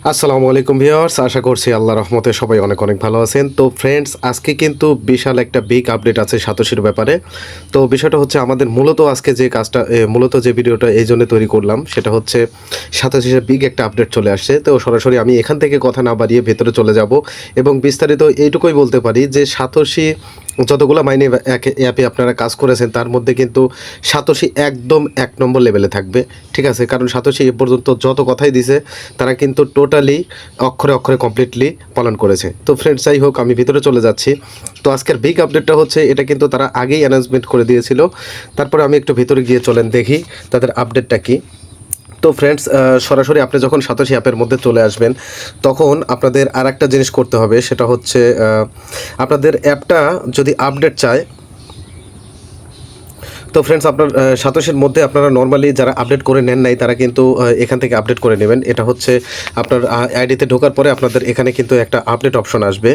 আসসালামু আলাইকুম ভিউয়ার্স, আশা করছি আল্লাহর রহমতে সবাই অনেক অনেক ভালো আছেন। তো ফ্রেন্ডস, আজকে কিন্তু বিশাল একটা বিগ আপডেট আছে সাতোশির ব্যাপারে। তো বিষয়টা হচ্ছে আমাদের মূলত আজকে যে কাজটা মূলত যে ভিডিওটা এই জন্য তৈরি করলাম সেটা হচ্ছে সাতোশির বিগ একটা আপডেট চলে আসছে। তো সরাসরি আমি এখান থেকে কথা না বাড়িয়ে ভেতরে চলে যাব এবং বিস্তারিত এইটুকুই বলতে পারি যে সাতোশি যতগুলো মাইনে অ্যাপে আপনারা কাজ করেছেন তার মধ্যে কিন্তু সাতোশি একদম 1 নম্বর লেভেলে থাকবে। ঠিক আছে, কারণ সাতোশি এ পর্যন্ত যত কথাই দিছে তারা কিন্তু টোটালি অক্ষরে অক্ষরে কমপ্লিটলি পালন করেছে। তো ফ্রেন্ডস, যাই হোক, আমি ভিতরে চলে যাচ্ছি। তো আজকের বিগ আপডেটটা হচ্ছে এটা কিন্তু তারা আগেই অ্যানাউন্সমেন্ট করে দিয়েছিল। তারপরে আমি একটু ভিতরে গিয়ে চলেন দেখি তাদের আপডেটটা কী। তো ফ্রেন্ডস, সরাসরি আপনি যখন সাতোশি অ্যাপের মধ্যে চলে আসবেন তখন আপনাদের আর একটা জিনিস করতে হবে, সেটা হচ্ছে আপনাদের অ্যাপটা যদি আপডেট চায়। তো ফ্রেন্ডস, আপনার সাতোশির মধ্যে আপনারা নর্মালি যারা আপডেট করে নেন নাই তারা কিন্তু এখান থেকে আপডেট করে নেবেন। এটা হচ্ছে আপনার আইডিতে ঢোকার পরে আপনাদের এখানে কিন্তু একটা আপডেট অপশন আসবে।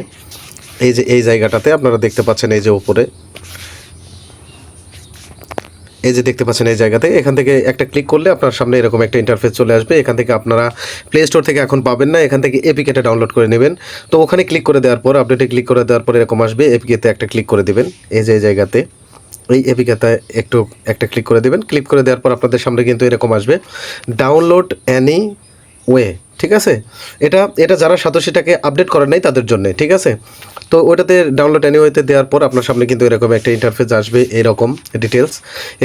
এই যে এই জায়গাটাতে আপনারা দেখতে পাচ্ছেন, এই যে উপরে এই যে দেখতে পাচ্ছেন এই জায়গাতে, এখান থেকে একটা ক্লিক করলে আপনার সামনে এরকম একটা ইন্টারফেস চলে আসবে। এখান থেকে আপনারা প্লে স্টোর থেকে এখন পাবেন না, এখান থেকে এপিকেটা ডাউনলোড করে নেবেন। তো ওখানে ক্লিক করে দেওয়ার পর, আপডেটে ক্লিক করে দেওয়ার পর এরকম আসবে। এপিকেতে একটা ক্লিক করে দেবেন, এই যে এই জায়গাতে এই এপিকেটায় একটা ক্লিক করে দেবেন। ক্লিক করে দেওয়ার পর আপনাদের সামনে কিন্তু এরকম আসবে, ডাউনলোড এনি ওয়ে। ঠিক আছে, এটা এটা যারা সাতোশিটাকে আপডেট করেন নাই তাদের জন্য। ঠিক আছে, তো ওইটাতে ডাউনলোড এনিওয়েতে দেওয়ার পর আপনার সামনে কিন্তু এরকম একটা ইন্টারফেস আসবে, এরকম ডিটেলস।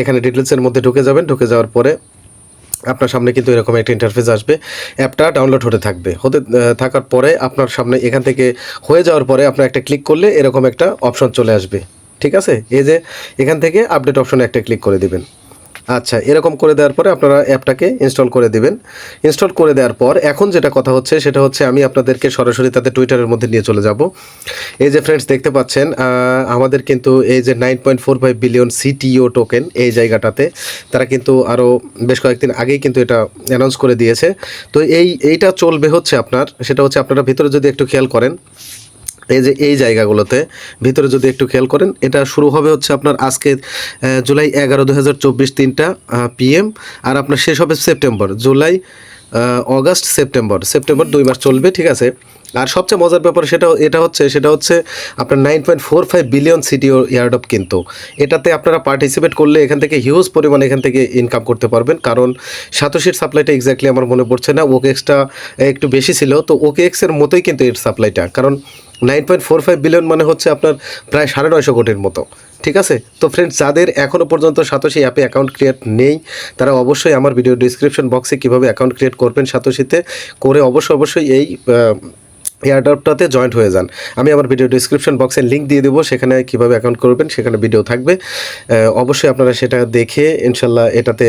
এখানে ডিটেলসের মধ্যে ঢুকে যাবেন। ঢুকে যাওয়ার পরে আপনার সামনে কিন্তু এরকম একটা ইন্টারফেস আসবে। অ্যাপটা ডাউনলোড থাকার পরে আপনার সামনে এখান থেকে হয়ে যাওয়ার পরে আপনার একটা ক্লিক করলে এরকম একটা অপশন চলে আসবে। ঠিক আছে, এই যে এখান থেকে আপডেট অপশনে একটা ক্লিক করে দিবেন। আচ্ছা, এরকম করে দেওয়ার পরে আপনারা অ্যাপটাকে ইনস্টল করে দিবেন। ইনস্টল করে দেওয়ার পর এখন যেটা কথা হচ্ছে সেটা হচ্ছে আমি আপনাদেরকে সরাসরি তাদের টুইটারের মধ্যে নিয়ে চলে যাব। এই যে ফ্রেন্ডস দেখতে পাচ্ছেন, আমাদের কিন্তু এই যে 9.45 বিলিয়ন সিটিও টোকেন, এই জায়গাটাতে তারা কিন্তু আরও বেশ কয়েকদিন আগেই কিন্তু এটা অ্যানাউন্স করে দিয়েছে। তো এইটা চলবে হচ্ছে আপনার, সেটা হচ্ছে আপনারা ভিতরে যদি একটু খেয়াল করেন, এই যে এই জায়গাগুলোতে ভিতরে যদি একটু খেয়াল করেন, এটা শুরু হবে হচ্ছে আপনার আজকে জুলাই 11, 2024 3টা PM, আর আপনার শেষ হবে সেপ্টেম্বর, জুলাই, অগাস্ট, সেপ্টেম্বর 2 মাস চলবে। ঠিক আছে, আর সবচেয়ে মজার ব্যাপার সেটা হচ্ছে আপনার 9.45 বিলিয়ন সিটিও এয়ারড্রপ, কিন্তু এটাতে আপনারা পার্টিসিপেট করলে এখান থেকে হিউজ পরিমাণ এখান থেকে ইনকাম করতে পারবেন। কারণ সাতোশির সাপ্লাইটা এক্স্যাক্টলি আমার মনে পড়ছে না, ওকেএক্সটা একটু বেশি ছিল, তো ওকেএক্সের মতোই কিন্তু এর সাপ্লাইটা, কারণ 9.45 বিলিয়ন মানে হচ্ছে আপনার প্রায় 950 কোটির মতো। ঠিক আছে, তো ফ্রেন্ডস, যাদের এখনও পর্যন্ত সাতোশি অ্যাপে অ্যাকাউন্ট ক্রিয়েট নেই তারা অবশ্যই আমার ভিডিও ডিসক্রিপশন বক্সে কীভাবে অ্যাকাউন্ট ক্রিয়েট করবেন সাতোশিতে করে অবশ্যই এই এয়ারড্রপটাতে জয়েন্ট হয়ে যান। আমি আমার ভিডিও ডিসক্রিপশন বক্সে লিঙ্ক দিয়ে দেবো, সেখানে কীভাবে অ্যাকাউন্ট করবেন সেখানে ভিডিও থাকবে। অবশ্যই আপনারা সেটা দেখে ইনশাল্লাহ এটাতে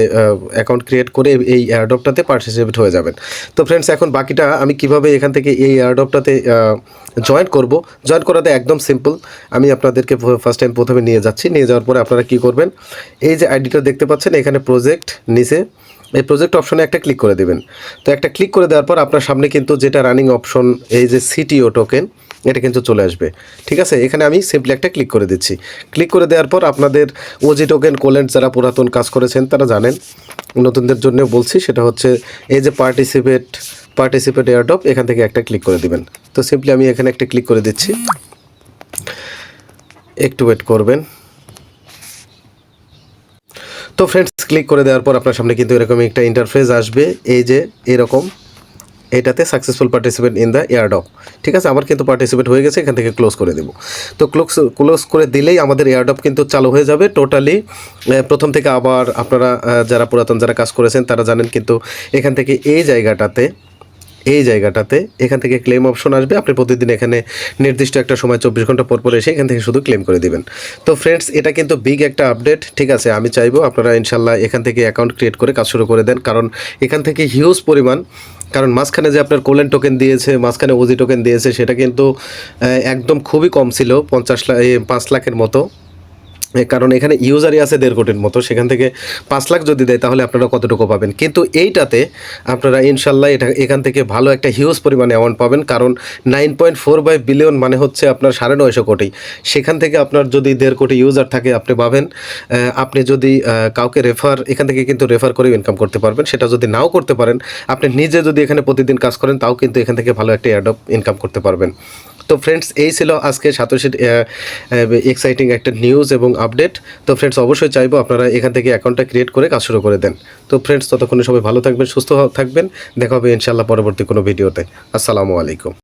অ্যাকাউন্ট ক্রিয়েট করে এই এয়ারড্রপটাতে পার্টিসিপেট হয়ে যাবেন। তো ফ্রেন্ডস, এখন বাকিটা আমি কিভাবে এখান থেকে এই এয়ারড্রপটাতে জয়েন করাতে একদম সিম্পল। আমি আপনাদেরকে ফার্স্ট টাইম প্রথমে নিয়ে যাওয়ার পরে আপনারা কী করবেন, এই যে আইডিটা দেখতে পাচ্ছেন এখানে প্রজেক্ট নিচে, এই প্রজেক্ট অপশনে একটা ক্লিক করে দেবেন। তো একটা ক্লিক করে দেওয়ার পর আপনার সামনে কিন্তু যেটা রানিং অপশন, এই যে সিটিও টোকেন, এটা কিন্তু চলে আসবে। ঠিক আছে, এখানে আমি সিম্পলি একটা ক্লিক করে দিচ্ছি। ক্লিক করে দেওয়ার পর আপনাদের ওজি টোকেন কোলেন্ট যারা পুরাতন কাজ করেছেন তারা জানেন, নতুনদের জন্য বলছি, সেটা হচ্ছে এই যে পার্টিসিপেট এয়ারড্রপ, এখান থেকে একটা ক্লিক করে দিবেন। তো সিম্পলি আমি এখানে একটা ক্লিক করে দিচ্ছি, একটু ওয়েট করবেন। তো ফ্রেন্ডস, ক্লিক করে দেওয়ার পর আপনার সামনে কিন্তু এরকম একটা ইন্টারফেস আসবে, এই যে এরকম, এটাতে successful participate in the airdrop. ঠিক আছে, আমার কিন্তু পার্টিসিপেট হয়ে গেছে, এখান থেকে ক্লোজ করে দেবো। তো ক্লোজ করে দিলেই আমাদের এয়ারড্রপ কিন্তু চালু হয়ে যাবে টোটালি প্রথম থেকে। আবার আপনারা যারা পুরাতন যারা কাজ করেছেন তারা জানেন কিন্তু এখান থেকে এই জায়গাটাতে এখান থেকে ক্লেম অপশন আসবে। আপনি প্রতিদিন এখানে নির্দিষ্ট একটা সময় 24 ঘন্টা পর এসে এখান থেকে শুধু ক্লেম করে দিবেন। তো ফ্রেন্ডস, এটা কিন্তু বিগ একটা আপডেট। ঠিক আছে, আমি চাইবো আপনারা ইনশাল্লাহ এখান থেকে অ্যাকাউন্ট ক্রিয়েট করে কাজ শুরু করে দেন, কারণ এখান থেকে হিউজ পরিমাণ, কারণ মাঝখানে যে আপনার কোলেন টোকেন দিয়েছে, মাঝখানে ওজি টোকেন দিয়েছে, সেটা কিন্তু একদম খুবই কম ছিল, 5 লাখের মতো। কারণ এখানে ইউজারই আছে 1.5 কোটির মতো, সেখান থেকে 5 লাখ যদি দেয় তাহলে আপনারা কতটুকু পাবেন। কিন্তু এইটাতে আপনারা ইনশাল্লাহ এখান থেকে ভালো একটা হিউজ পরিমাণে অ্যামাউন্ট পাবেন, কারণ 9.45 বিলিয়ন মানে হচ্ছে আপনার 950 কোটি। সেখান থেকে আপনার যদি 1.5 কোটি ইউজার থাকে আপনি পাবেন। আপনি যদি কাউকে এখান থেকে কিন্তু রেফার করে ইনকাম করতে পারবেন। সেটা যদি নাও করতে পারেন, আপনি নিজে যদি এখানে প্রতিদিন কাজ করেন তাও কিন্তু এখান থেকে ভালো একটা অ্যাডপ ইনকাম করতে পারবেন। তো ফ্রেন্ডস, এই ছিল আজকে সাতোশির এক্সাইটিং একটা নিউজ এবং আপডেট। তো ফ্রেন্ডস, অবশ্যই চাইবো আপনারা এখান থেকে অ্যাকাউন্টটা ক্রিয়েট করে কাজ শুরু করে দেন। তো ফ্রেন্ডস, ততক্ষণে সবাই ভালো থাকবেন, সুস্থ থাকবেন। দেখা হবে ইনশাআল্লাহ পরবর্তী কোনো ভিডিওতে। আসসালামু আলাইকুম।